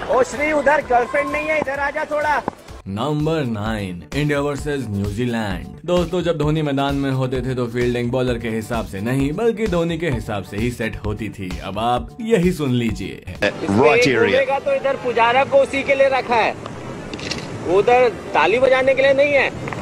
ओ श्री, उधर गर्लफ्रेंड नहीं है, इधर आजा थोड़ा। Number 9, India versus New Zealand. दोस्तों, जब धोनी मैदान में होते थे तो फील्डिंग बॉलर के हिसाब से नहीं बल्कि धोनी के हिसाब से ही सेट होती थी। अब आप यही सुन लीजिए। घूमेगा तो इधर पुजारा को उसी के लिए रखा है, उधर ताली बजाने के लिए नहीं है।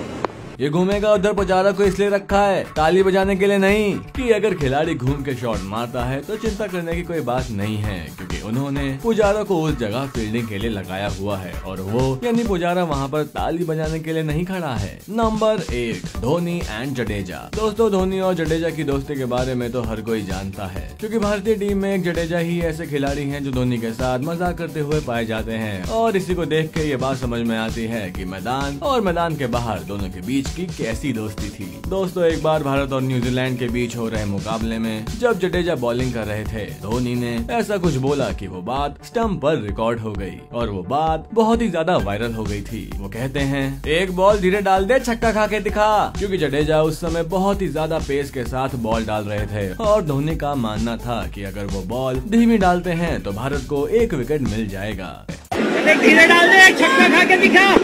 ये घूमेगा उधर पुजारा को इसलिए रखा है, ताली बजाने के लिए नहीं। कि अगर खिलाड़ी घूम के शॉट मारता है तो चिंता करने की कोई बात नहीं है, क्योंकि उन्होंने पुजारा को उस जगह फील्डिंग के लिए लगाया हुआ है और वो यानी पुजारा वहाँ पर ताली बजाने के लिए नहीं खड़ा है। Number 8, Dhoni and Jadeja. दोस्तों, धोनी और जडेजा की दोस्ती के बारे में तो हर कोई जानता है, क्योंकि भारतीय टीम में एक जडेजा ही ऐसे खिलाड़ी हैं जो धोनी के साथ मजाक करते हुए पाए जाते हैं। और इसी को देख के ये बात समझ में आती है कि मैदान और मैदान के बाहर दोनों के बीच की कैसी दोस्ती थी। दोस्तों, एक बार भारत और न्यूजीलैंड के बीच हो रहे मुकाबले में जब जडेजा बॉलिंग कर रहे थे, धोनी ने ऐसा कुछ बोला कि वो बात स्टंप पर रिकॉर्ड हो गई और वो बात बहुत ही ज्यादा वायरल हो गई थी। वो कहते हैं, एक बॉल धीरे डाल दे, छक्का खा के दिखा। क्योंकि जडेजा उस समय बहुत ही ज्यादा पेस के साथ बॉल डाल रहे थे और धोनी का मानना था कि अगर वो बॉल धीमी डालते हैं तो भारत को एक विकेट मिल जाएगा। धीरे डाल दे, छक्का खा के दिखा।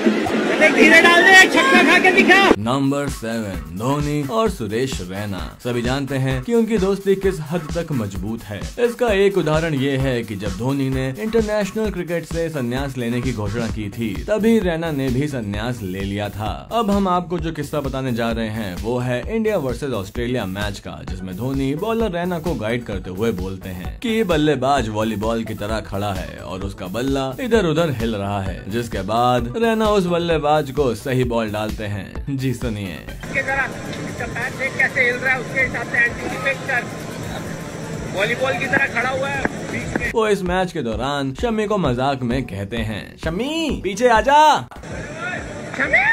धीरे डाल दे, छक्का खा के दिखा। नंबर 7, धोनी और सुरेश रैना। सभी जानते हैं कि उनकी दोस्ती किस हद तक मजबूत है। इसका एक उदाहरण ये है कि जब धोनी ने इंटरनेशनल क्रिकेट से संन्यास लेने की घोषणा की थी, तभी रैना ने भी संन्यास ले लिया था। अब हम आपको जो किस्सा बताने जा रहे हैं वो है इंडिया वर्सेस ऑस्ट्रेलिया मैच का, जिसमें धोनी बॉलर रैना को गाइड करते हुए बोलते हैं कि बल्लेबाज वॉलीबॉल की तरह खड़ा है और उसका बल्ला इधर उधर हिल रहा है, जिसके बाद रैना उस बल्लेबाज को सही बॉल डालते हैं। जी सुनिए। कैसे हिल रहा है उसके हिसाब से एंटीसिपेट कर, वॉलीबॉल की तरह खड़ा हुआ है बीच में। वो इस मैच के दौरान शमी को मजाक में कहते हैं, शमी पीछे आजा। शमी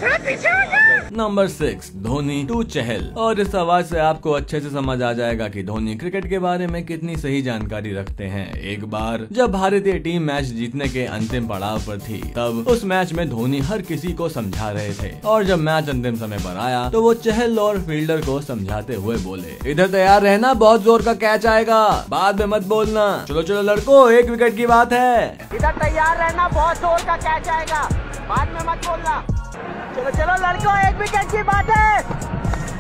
थोड़ा पीछे आजा। नंबर 6, धोनी टू चहल। और इस आवाज से आपको अच्छे से समझ आ जाएगा कि धोनी क्रिकेट के बारे में कितनी सही जानकारी रखते हैं। एक बार जब भारतीय टीम मैच जीतने के अंतिम पड़ाव पर थी, तब उस मैच में धोनी हर किसी को समझा रहे थे और जब मैच अंतिम समय पर आया तो वो चहल और फील्डर को समझाते हुए बोले, इधर तैयार रहना, बहुत जोर का कैच आएगा, बाद में मत बोलना। चलो चलो लड़कों, एक विकेट की बात है। इधर तैयार रहना, बहुत जोर का कैच आएगा, बाद में मत बोलना। चलो चलो लड़कों, एक विकेट की बात है।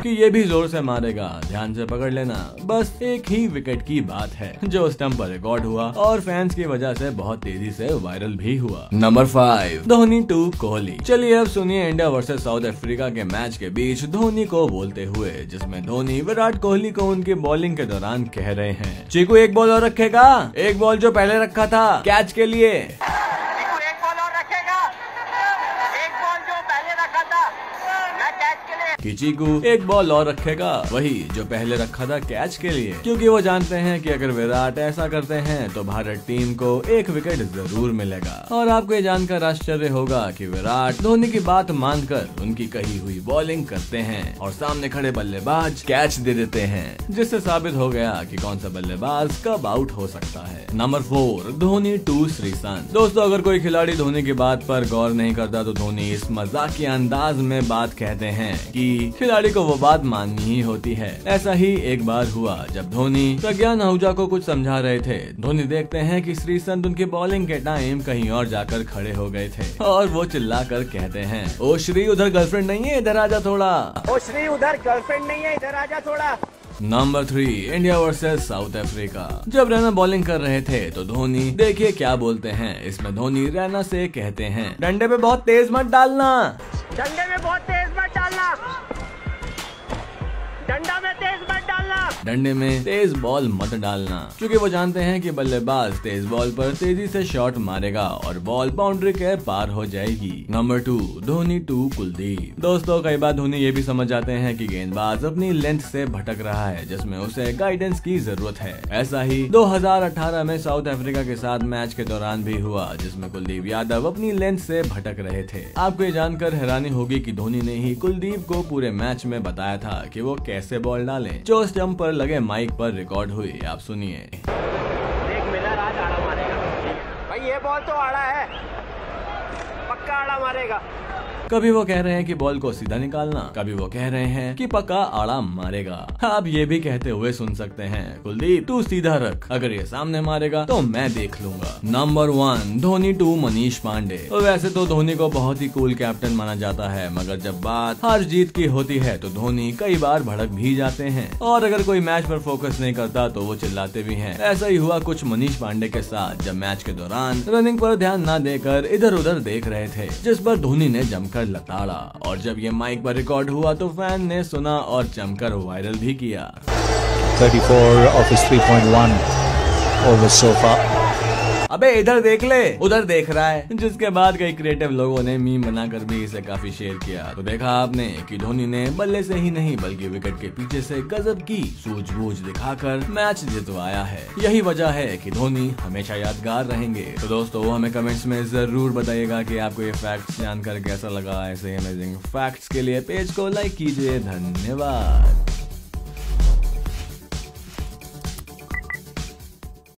कि ये भी जोर से मारेगा, ध्यान से पकड़ लेना, बस एक ही विकेट की बात है, जो स्टंप पर रिकॉर्ड हुआ और फैंस की वजह से बहुत तेजी से वायरल भी हुआ। Number 5, Dhoni to Kohli. चलिए अब सुनिए इंडिया वर्सेस साउथ अफ्रीका के मैच के बीच धोनी को बोलते हुए, जिसमें धोनी विराट कोहली को उनकी बॉलिंग के दौरान कह रहे हैं, चीकू एक बॉल और रखेगा, एक बॉल जो पहले रखा था कैच के लिए। कि चीकू एक बॉल और रखेगा, वही जो पहले रखा था कैच के लिए, क्योंकि वो जानते हैं कि अगर विराट ऐसा करते हैं तो भारत टीम को एक विकेट जरूर मिलेगा। और आपको ये जानकर आश्चर्य होगा कि विराट धोनी की बात मानकर उनकी कही हुई बॉलिंग करते हैं और सामने खड़े बल्लेबाज कैच दे देते हैं, जिससे साबित हो गया कि कौन सा बल्लेबाज कब आउट हो सकता है। Number 4, Dhoni to Sreesanth. दोस्तों, अगर कोई खिलाड़ी धोनी की बात पर गौर नहीं करता तो धोनी इस मजाकिया अंदाज में बात कहते हैं कि खिलाड़ी को वो बात माननी ही होती है। ऐसा ही एक बार हुआ जब धोनी प्रज्ञान आहूजा को कुछ समझा रहे थे। धोनी देखते हैं कि श्रीसंत उनकी बॉलिंग के टाइम कहीं और जाकर खड़े हो गए थे और वो चिल्लाकर कहते हैं, ओ श्री, उधर गर्लफ्रेंड नहीं है, इधर आजा थोड़ा। ओ श्री, उधर गर्लफ्रेंड नहीं है, इधर आजा थोड़ा। Number 3, India versus South Africa. जब रैना बॉलिंग कर रहे थे तो धोनी देखिए क्या बोलते हैं। इसमें धोनी रैना से कहते हैं, डंडे पे बहुत तेज मत डालना, डंडे में बहुत तेज मत डालना, डंडा में तेज मत डालना, डंडे में तेज बॉल मत डालना, क्योंकि वो जानते हैं कि बल्लेबाज तेज बॉल पर तेजी से शॉट मारेगा और बॉल बाउंड्री के पार हो जाएगी। Number 2, Dhoni to Kuldeep. दोस्तों, कई बार धोनी ये भी समझ जाते हैं कि गेंदबाज अपनी लेंथ से भटक रहा है, जिसमें उसे गाइडेंस की जरूरत है। ऐसा ही 2018 में साउथ अफ्रीका के साथ मैच के दौरान भी हुआ, जिसमें कुलदीप यादव अपनी लेंथ से भटक रहे थे। आपको ये जानकर हैरानी होगी कि धोनी ने ही कुलदीप को पूरे मैच में बताया था कि वो कैसे बॉल डालें, जो स्टंप पर लगे माइक पर रिकॉर्ड हुई। आप सुनिए। देख मिलर आज आड़ा मारेगा भाई, ये बॉल तो आड़ा है, पक्का आड़ा मारेगा। कभी वो कह रहे हैं कि बॉल को सीधा निकालना, कभी वो कह रहे हैं कि पक्का आड़ा मारेगा। आप ये भी कहते हुए सुन सकते हैं, कुलदीप तू सीधा रख, अगर ये सामने मारेगा तो मैं देख लूंगा। Number 1 Dhoni to Manish Pandey. तो वैसे तो धोनी को बहुत ही कूल कैप्टन माना जाता है, मगर जब बात हार जीत की होती है तो धोनी कई बार भड़क भी जाते हैं और अगर कोई मैच पर फोकस नहीं करता तो वो चिल्लाते भी हैं। ऐसा ही हुआ कुछ मनीष पांडे के साथ, जब मैच के दौरान रनिंग पर ध्यान न देकर इधर उधर देख रहे थे, जिस पर धोनी ने जमकर लताड़ा और जब ये माइक पर रिकॉर्ड हुआ तो फैन ने सुना और जमकर वायरल भी किया। 34 of his 3.1 overs so far. अबे इधर देख ले, उधर देख रहा है। जिसके बाद कई क्रिएटिव लोगों ने मीम बनाकर भी इसे काफी शेयर किया। तो देखा आपने कि धोनी ने बल्ले से ही नहीं बल्कि विकेट के पीछे से गजब की सूझबूझ दिखाकर मैच जितवाया है। यही वजह है कि धोनी हमेशा यादगार रहेंगे। तो दोस्तों हमें कमेंट्स में जरूर बताइएगा कि आपको ये फैक्ट्स जानकर कैसा लगा। ऐसे अमेजिंग फैक्ट्स के लिए पेज को लाइक कीजिए। धन्यवाद।